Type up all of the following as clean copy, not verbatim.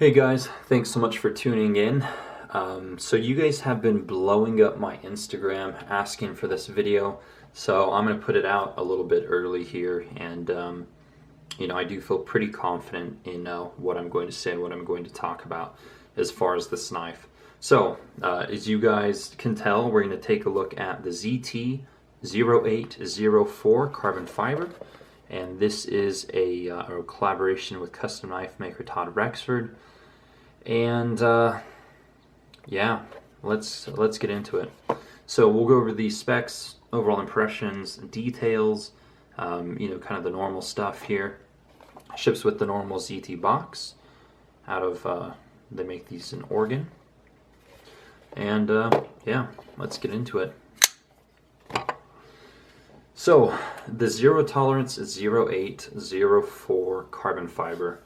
Hey guys, thanks so much for tuning in. So you guys have been blowing up my Instagram asking for this video, so I'm going to put it out a little bit early here, and I do feel pretty confident in what I'm going to say, what I'm going to talk about as far as this knife. So as you guys can tell, we're going to take a look at the ZT 0804 carbon fiber, and this is a collaboration with custom knife maker Todd Rexford. And yeah, let's get into it. So we'll go over the specs, overall impressions, details, kind of the normal stuff here. Ships with the normal ZT box out of they make these in Oregon. And yeah, let's get into it. So the zero tolerance 0804 carbon fiber.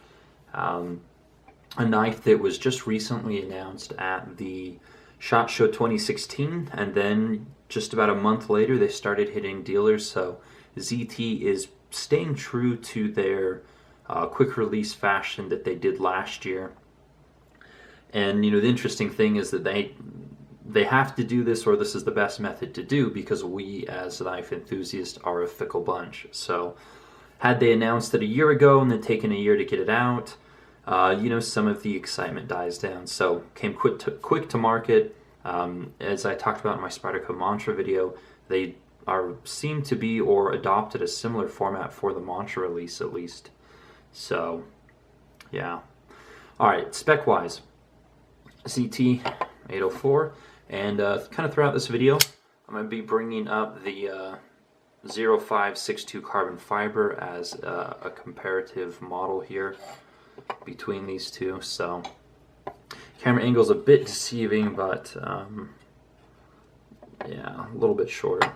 A knife that was just recently announced at the SHOT Show 2016, and then just about a month later they started hitting dealers. So ZT is staying true to their quick release fashion that they did last year. And the interesting thing is that they have to do this, or this is the best method to do, because we as knife enthusiasts are a fickle bunch. So had they announced it a year ago and then taken a year to get it out, some of the excitement dies down. So came quick to market. As I talked about in my Spyderco Mantra video, they seem to be or adopted a similar format for the Mantra release at least. So yeah. All right, spec wise, ZT 804, and kind of throughout this video, I'm going to be bringing up the 0562 carbon fiber as a comparative model here between these two. So camera angle is a bit deceiving, but yeah, a little bit shorter.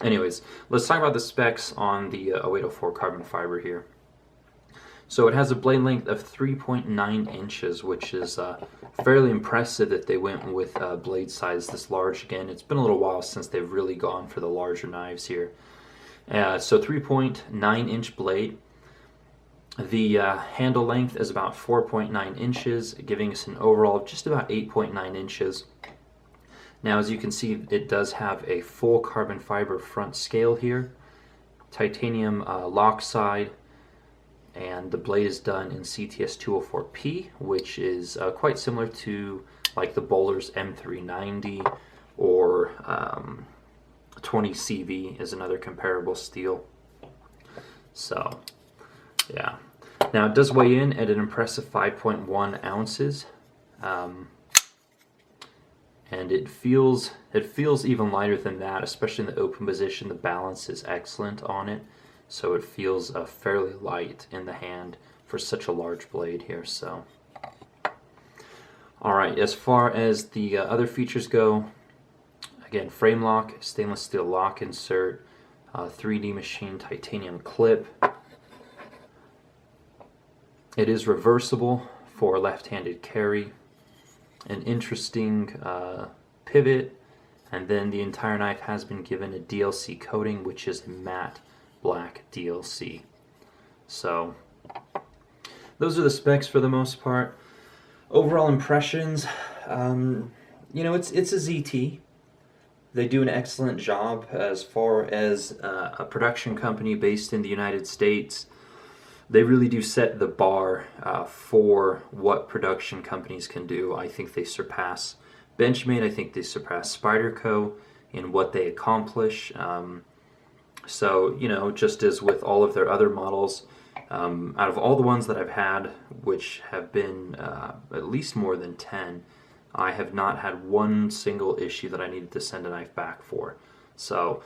Anyways, let's talk about the specs on the 0804 carbon fiber here. So it has a blade length of 3.9 inches, which is fairly impressive that they went with blade size this large. Again, it's been a little while since they've really gone for the larger knives here. So 3.9 inch blade. The handle length is about 4.9 inches, giving us an overall of just about 8.9 inches. Now, as you can see, it does have a full carbon fiber front scale here, titanium lock side, and the blade is done in CTS 204P, which is quite similar to like the Bowler's M390 or 20CV is another comparable steel. So yeah. Now it does weigh in at an impressive 5.1 ounces, and it feels even lighter than that, especially in the open position. The balance is excellent on it, so it feels fairly light in the hand for such a large blade here. So, all right, as far as the other features go, again, frame lock, stainless steel lock insert, 3D machine titanium clip. It is reversible for left-handed carry, an interesting pivot, and then the entire knife has been given a DLC coating, which is a matte black DLC. So those are the specs for the most part. Overall impressions, it's a ZT. They do an excellent job as far as a production company based in the United States. They really do set the bar for what production companies can do. I think they surpass Benchmade. I think they surpass Spyderco in what they accomplish. So, just as with all of their other models, out of all the ones that I've had, which have been at least more than 10, I have not had one single issue that I needed to send a knife back for. So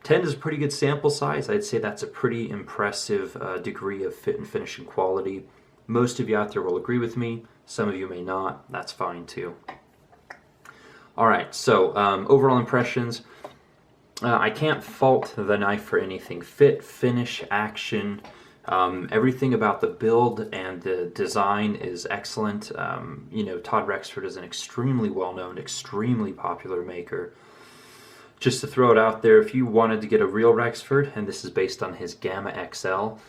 10 is a pretty good sample size. I'd say that's a pretty impressive degree of fit and finishing quality. Most of you out there will agree with me. Some of you may not. That's fine too. All right, so overall impressions. I can't fault the knife for anything. Fit, finish, action, everything about the build and the design is excellent. Todd Rexford is an extremely well-known, extremely popular maker. Just to throw it out there, if you wanted to get a real Rexford, and this is based on his Gamma XL,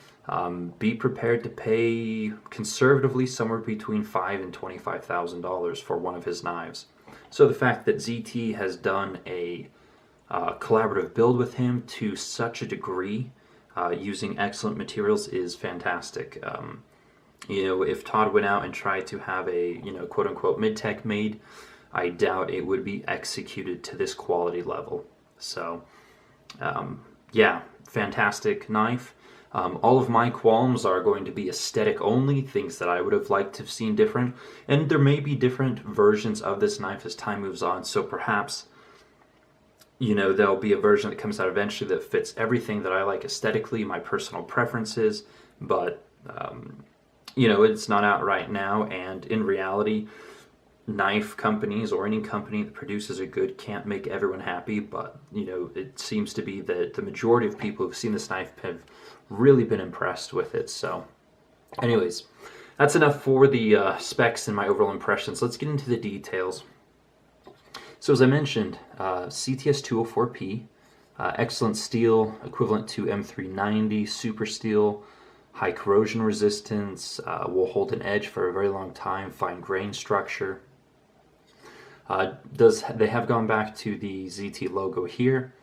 Be prepared to pay conservatively somewhere between $5,000 and $25,000 for one of his knives. So the fact that ZT has done a collaborative build with him to such a degree, using excellent materials, is fantastic. If Todd went out and tried to have a, quote unquote mid-tech made, I doubt it would be executed to this quality level. So, yeah, fantastic knife. All of my qualms are going to be aesthetic only, things that I would have liked to have seen different. And there may be different versions of this knife as time moves on, so perhaps, there'll be a version that comes out eventually that fits everything that I like aesthetically, my personal preferences, but, it's not out right now, and in reality, knife companies or any company that produces a good can't make everyone happy, but it seems to be that the majority of people who've seen this knife have really been impressed with it. So anyways, that's enough for the specs and my overall impressions. Let's get into the details. So as I mentioned, CTS 204P, excellent steel, equivalent to M390, super steel, high corrosion resistance, will hold an edge for a very long time, fine grain structure. They have gone back to the ZT logo here.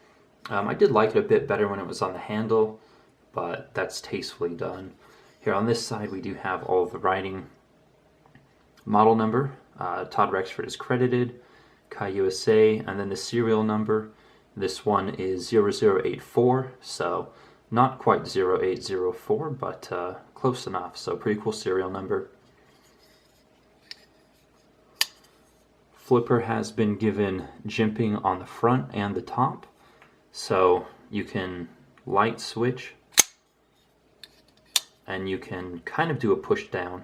I did like it a bit better when it was on the handle, but that's tastefully done. Here on this side we do have all of the writing. Model number, Todd Rexford is credited, Kai USA, and then the serial number. This one is 0084, so not quite 0804, but close enough, so pretty cool serial number. Flipper has been given jimping on the front and the top, so you can light switch and you can kind of do a push down.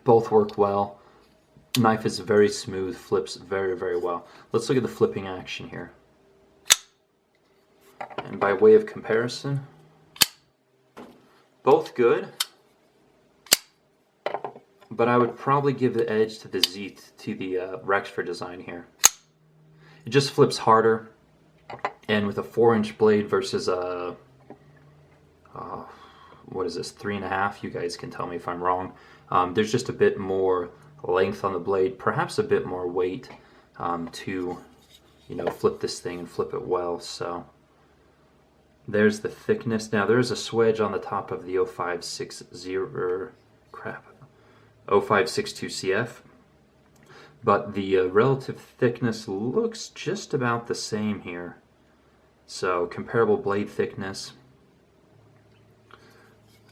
Both work well. Knife is very smooth, flips very, very well. Let's look at the flipping action here. And by way of comparison, both good, but I would probably give the edge to the Rexford design here. It just flips harder, and with a 4-inch blade versus a what is this, 3.5? You guys can tell me if I'm wrong. There's just a bit more length on the blade, perhaps a bit more weight to flip this thing and flip it well. So there's the thickness. Now there is a swedge on the top of the 0562 CF, but the relative thickness looks just about the same here. So comparable blade thickness,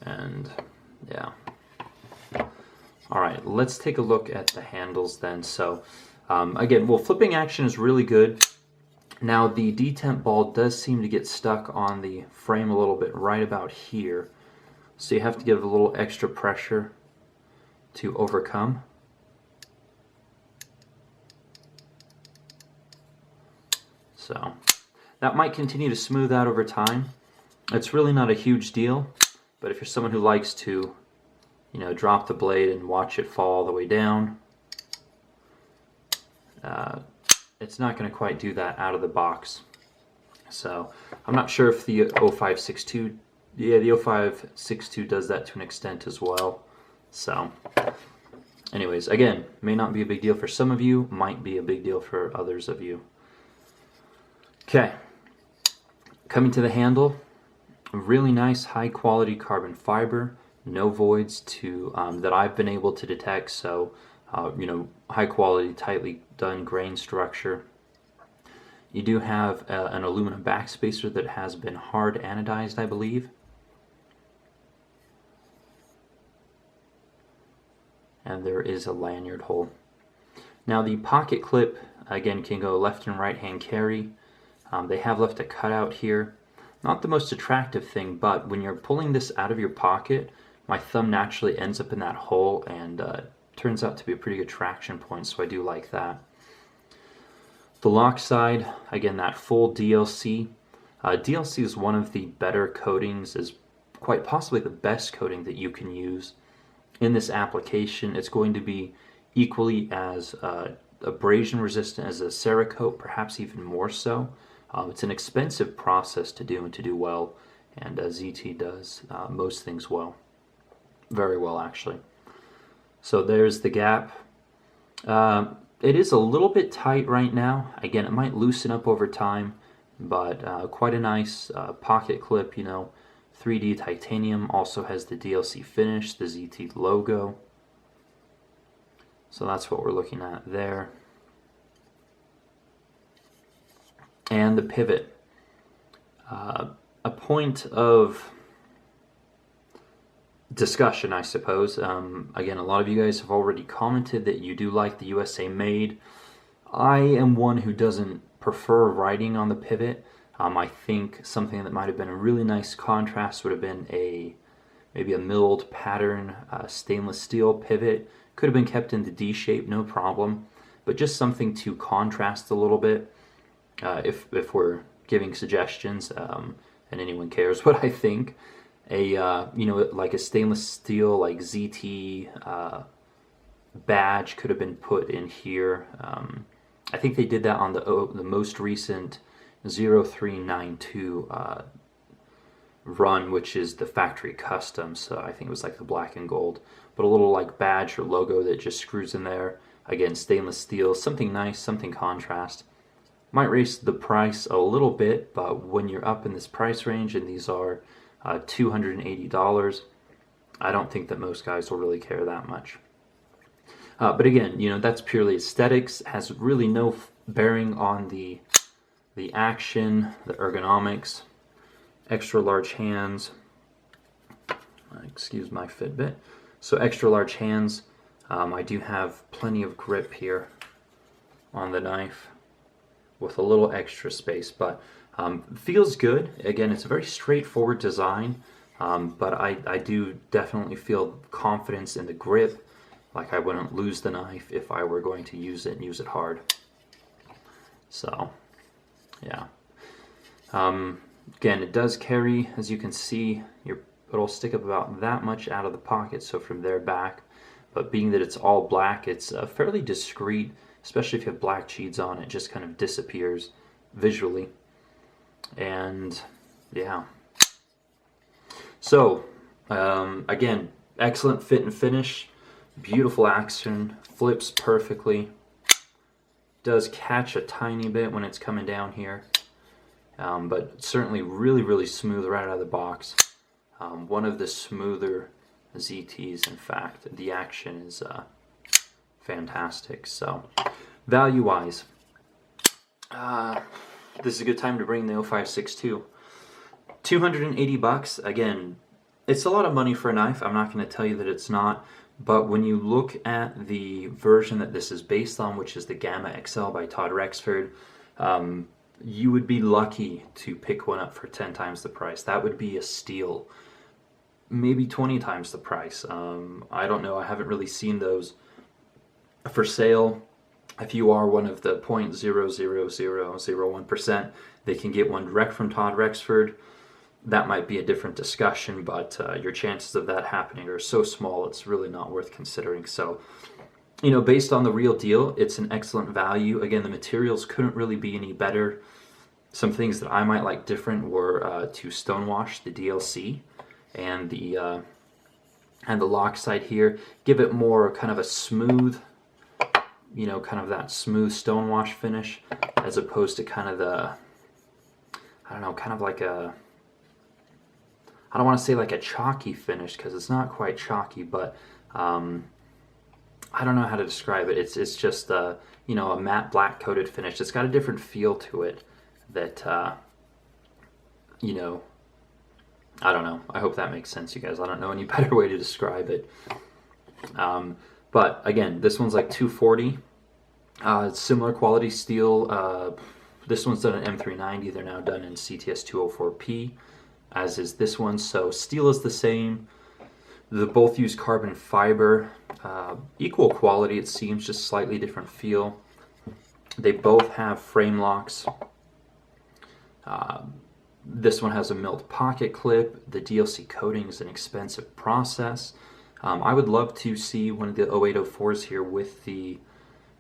and yeah. All right, let's take a look at the handles then. So again, flipping action is really good. Now the detent ball does seem to get stuck on the frame a little bit right about here, so you have to give a little extra pressure to overcome. So that might continue to smooth out over time. It's really not a huge deal, but if you're someone who likes to drop the blade and watch it fall all the way down, it's not going to quite do that out of the box. So I'm not sure if the 0562, the 0562 does that to an extent as well. So anyways, again, may not be a big deal for some of you, might be a big deal for others of you. Okay, coming to the handle, really nice high quality carbon fiber, no voids that I've been able to detect. So high quality, tightly done grain structure. You do have an aluminum backspacer that has been hard anodized, I believe. And there is a lanyard hole. Now the pocket clip, again, can go left and right hand carry. They have left a cutout here. Not the most attractive thing, but when you're pulling this out of your pocket, my thumb naturally ends up in that hole, and turns out to be a pretty good traction point, so I do like that. The lock side, again, that full DLC. DLC is one of the better coatings, is quite possibly the best coating that you can use in this application. It's going to be equally as abrasion resistant as a Cerakote, perhaps even more so. It's an expensive process to do and to do well, and ZT does most things well. Very well, actually. So there's the gap. It is a little bit tight right now. Again, it might loosen up over time, but quite a nice pocket clip, 3D titanium, also has the DLC finish, the ZT logo. So that's what we're looking at there. And the pivot. A point of discussion, I suppose. Again, a lot of you guys have already commented that you do like the USA made. I am one who doesn't prefer writing on the pivot. I think something that might have been a really nice contrast would have been maybe a milled pattern stainless steel pivot. Could have been kept in the D shape, no problem, but just something to contrast a little bit. If we're giving suggestions, and anyone cares what I think, like a stainless steel like ZT badge could have been put in here. I think they did that on the most recent 0392 run, which is the factory custom. So I think it was like the black and gold, but a little like badge or logo that just screws in there. Again, stainless steel, something nice, something contrast. Might raise the price a little bit, but when you're up in this price range, and these are $280, I don't think that most guys will really care that much. But again, that's purely aesthetics, has really no bearing on the action, the ergonomics. Extra large hands, excuse my Fitbit. So extra large hands, I do have plenty of grip here on the knife with a little extra space, but feels good. Again, it's a very straightforward design, but I do definitely feel confidence in the grip. Like I wouldn't lose the knife if I were going to use it and use it hard. So, yeah. Again, it does carry, as you can see, it'll stick up about that much out of the pocket, so from there back. But being that it's all black, it's fairly discreet, especially if you have black cheeds on, it just kind of disappears visually. And yeah. So, again, excellent fit and finish, beautiful action, flips perfectly, does catch a tiny bit when it's coming down here. But certainly really, really smooth right out of the box. One of the smoother ZTs, in fact. The action is fantastic. So, value-wise, this is a good time to bring the 0562. $280. Again, it's a lot of money for a knife. I'm not going to tell you that it's not. But when you look at the version that this is based on, which is the Gamma XL by Todd Rexford, you would be lucky to pick one up for 10 times the price. That would be a steal. Maybe 20 times the price. I don't know. I haven't really seen those for sale. If you are one of the 0.00001%, they can get one direct from Todd Rexford. That might be a different discussion, but your chances of that happening are so small, it's really not worth considering. So, based on the real deal, it's an excellent value. Again, the materials couldn't really be any better. Some things that I might like different were to stonewash the DLC and the lock side here. Give it more kind of a smooth, kind of that smooth stonewash finish, as opposed to kind of the, kind of like a, I don't want to say like a chalky finish, because it's not quite chalky, but I don't know how to describe it. It's just a matte black coated finish. It's got a different feel to it that I don't know. I hope that makes sense, you guys. I don't know any better way to describe it. But again, this one's like $240. Similar quality steel. This one's done in M390. They're now done in CTS 204P, as is this one. So steel is the same. They both use carbon fiber. Equal quality, it seems, just slightly different feel. They both have frame locks. This one has a milled pocket clip. The DLC coating is an expensive process. I would love to see one of the 0804s here with the,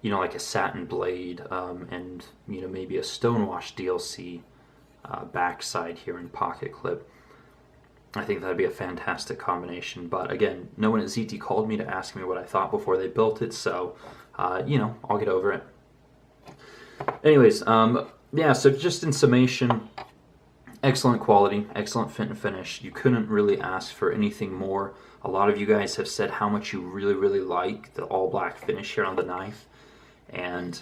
like a satin blade, and maybe a stonewash DLC backside here in pocket clip. I think that'd be a fantastic combination. But again, no one at ZT called me to ask me what I thought before they built it, so I'll get over it. Anyways, yeah, so just in summation, excellent quality, excellent fit and finish. You couldn't really ask for anything more. A lot of you guys have said how much you really, really like the all black finish here on the knife. And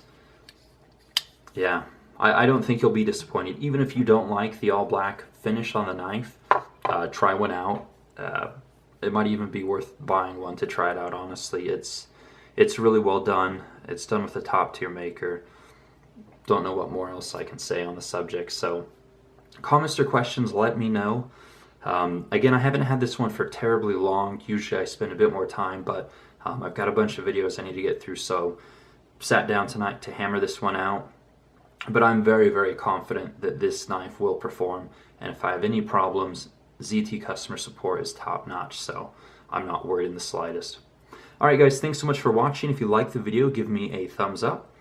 yeah, I don't think you'll be disappointed. Even if you don't like the all black finish on the knife, try one out. It might even be worth buying one to try it out, honestly. It's really well done. It's done with a top tier maker. Don't know what more else I can say on the subject. So comments or questions, let me know. Again, I haven't had this one for terribly long. Usually I spend a bit more time, but I've got a bunch of videos I need to get through, so sat down tonight to hammer this one out. But I'm very, very confident that this knife will perform, and if I have any problems, ZT customer support is top notch, so I'm not worried in the slightest. Alright guys, thanks so much for watching. If you liked the video, give me a thumbs up.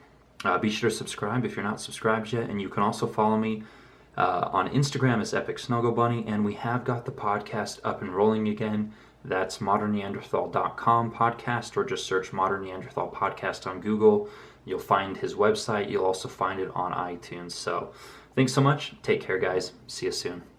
Be sure to subscribe if you're not subscribed yet, and you can also follow me on Instagram as Epic Snuggle Bunny, and we have got the podcast up and rolling again. That's modernneanderthal.com podcast, or just search Modern Neanderthal Podcast on Google. You'll find his website. You'll also find it on iTunes. So thanks so much. Take care, guys. See you soon.